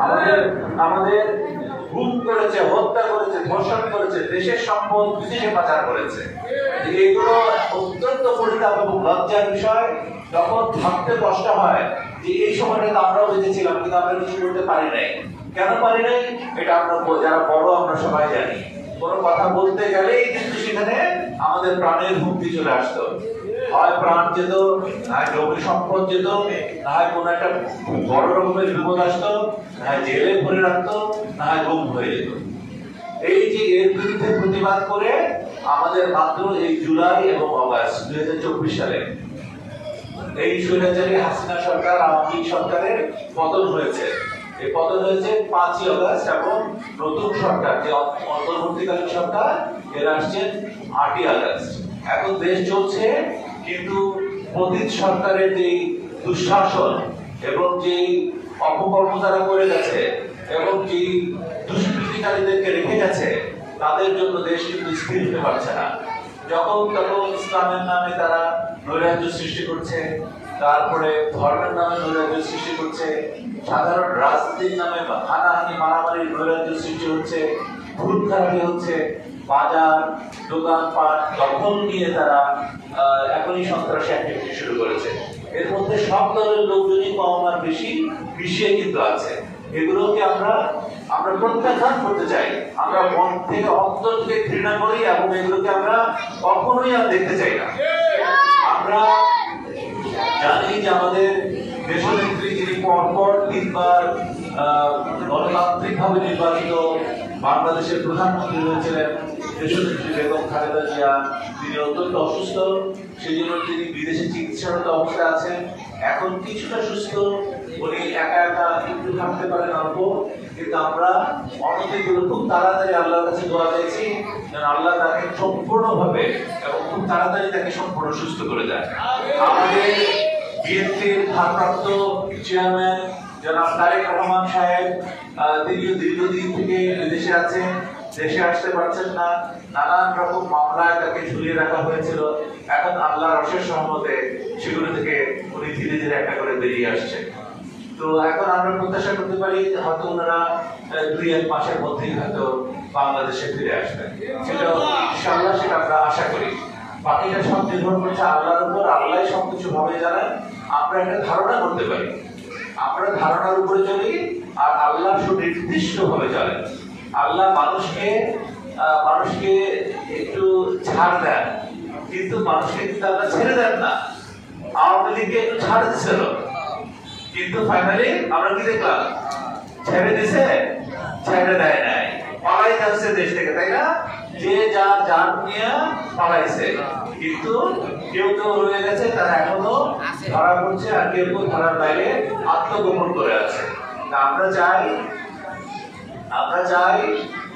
আমাদের আমাদের গুম করেছে, হত্যা করেছে, ধর্ষণ করেছে, দেশের সম্পদ বিদেশে পাচার করেছে। এগুলো অত্যন্ত পরিতাপ এবং লজ্জার বিষয়। তখন ভাবতে কষ্ট হয় যে এই সময়টা আমরাও বেঁচেছিলাম, কিন্তু আমরা কিছু করতে পারি নাই। কেন পারি নাই? এটা আমরা যারা বড় আমরা সবাই জানি। কোনো কথা বলতে গেলেই কিন্তু সেখানে আমাদের প্রাণের হুমকি চলে আসতো। হয় প্রাণ যেত, না জমি সম্পদ যেত, না হয় কোন একটা বড় রকমের বিপদ আসতো, না জেলে ভরে রাখতো, না গুম হয়ে যেত। এই যে এর বিরুদ্ধে প্রতিবাদ করে আমাদের মাত্র এই জুলাই এবং অগাস্ট 2024 সালে এই স্বৈরাচারী হাসিনা সরকার, আওয়ামী লীগ সরকারের পতন হয়েছে। এই পতন হয়েছে 5ই অগাস্ট, এবং নতুন সরকার যে অন্তর্বর্তীকালীন সরকার এরা আসছেন 8ই আগস্ট। এখন দেশ চলছে, কিন্তু পতিত সরকারের যে দুঃশাসন এবং যে অপকর্ম তারা করে গেছে এবং যে দুষ্কৃতিকারীদেরকে রেখে গেছে, তাদের জন্য দেশ কিন্তু স্থির হতে পারছে না। যখন তখন ইসলামের নামে তারা নৈরাজ্য সৃষ্টি করছে, তারপরে ধর্মের নামে নৈরাজ্য সৃষ্টি করছে, সাধারণ রাজনীতির নামে হানাহানি মারামারি নৈরাজ্য সৃষ্টি হচ্ছে, খুন খারাপি হচ্ছে, বাজার দোকানপাট দখল নিয়ে তারা এখনই সন্ত্রাসী অ্যাক্টিভিটি শুরু করেছে। এর মধ্যে সব দলের লোকজনই কম আর বেশি মিশিয়ে কিন্তু আছে। এগুলোকে আমরা প্রত্যাখ্যান করতে চাই। আমরা মন থেকে, অন্তর থেকে ঘৃণা করি এবং এগুলোকে আমরা কখনোই আর দেখতে চাই না। আমরা জানি যে আমাদের দেশনেত্রী, যিনি পরপর 3বার গণতান্ত্রিক ভাবে নির্বাচিত বাংলাদেশের প্রধানমন্ত্রী হয়েছিলেন, দেশনেত্রী বেগম খালেদা জিয়া, তিনি অত্যন্ত অসুস্থ। সেই জন্য তিনি বিদেশে চিকিৎসারত অবস্থায় আছেন। এখন কিছুটা সুস্থ, উনি একা একা একটু থাকতে পারেন অল্প, কিন্তু আমরা অনেকগুলো খুব তাড়াতাড়ি আল্লাহর কাছে দোয়া চাইছি যেন আল্লাহ তাকে সম্পূর্ণভাবে এবং খুব তাড়াতাড়ি তাকে সম্পূর্ণ সুস্থ করে দেন। আমাদের বিএনপির ভারপ্রাপ্ত চেয়ারম্যান জনাব তারেক রহমান সাহেব, তিনি দীর্ঘদিন থেকে বিদেশে আছেন, দেশে আসতে পারছেন না। নানান রকম মামলায় তাকে ঝুলিয়ে রাখা হয়েছিল। এখন আল্লাহর অশেষ রহমতে সেগুলো থেকে উনি ধীরে ধীরে একটা করে বেরিয়ে আসছে। তো এখন আমরা প্রত্যাশা করতে পারি হয়তো ওনারা 2-1 মাসের মধ্যেই হয়তো বাংলাদেশে ফিরে আসবেন। সেটা ইনশাআল্লাহ, সেটা আমরা আশা করি। বাকিটা সব নির্ভর করছে আল্লাহর উপর। আল্লাহ সবকিছু ভাবে জানেন। আমরা একটা ধারণা করতে পারি, আমরা ধারণার উপরে চলি, আর আল্লাহ সুনির্দিষ্ট ভাবে চলেন। আল্লাহ মানুষকে একটু ছাড় দেন, কিন্তু মানুষকে কিন্তু আল্লাহ ছেড়ে দেন না। আওয়ামী লীগকে একটু ছাড় দিছিল, কিন্তু ফাইনালি আমরা কি দেখলাম? ছেড়ে দিছে, ছেড়ে দেয় নাই, পালাই যাচ্ছে দেশ থেকে, তাই না? যে যার জান নিয়ে পালাইছে, কিন্তু কেউ কেউ রয়ে গেছে, তারা এখনো ধরা পড়ছে, আর কেউ কেউ ধরার বাইরে আত্মগোপন করে আছে। আমরা চাই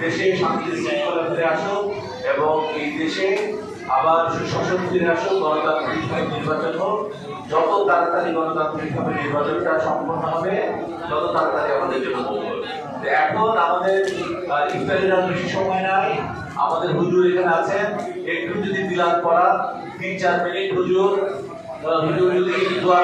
দেশে শান্তি শৃঙ্খলা ফিরে আসুক এবং এই দেশে আবার সুশাসন ফিরে আসুক, গণতান্ত্রিকভাবে নির্বাচন হোক। যত তাড়াতাড়ি গণতান্ত্রিকভাবে নির্বাচনটা সম্পন্ন হবে, তত তাড়াতাড়ি আমাদের জন্য মঙ্গল। এখন আমাদের ইফতারের আর বেশি সময় নাই। আমাদের হুজুর এখানে আছেন, একটু যদি বিলাত পড়া 3-4 মিনিট হুজুর যদি দোয়া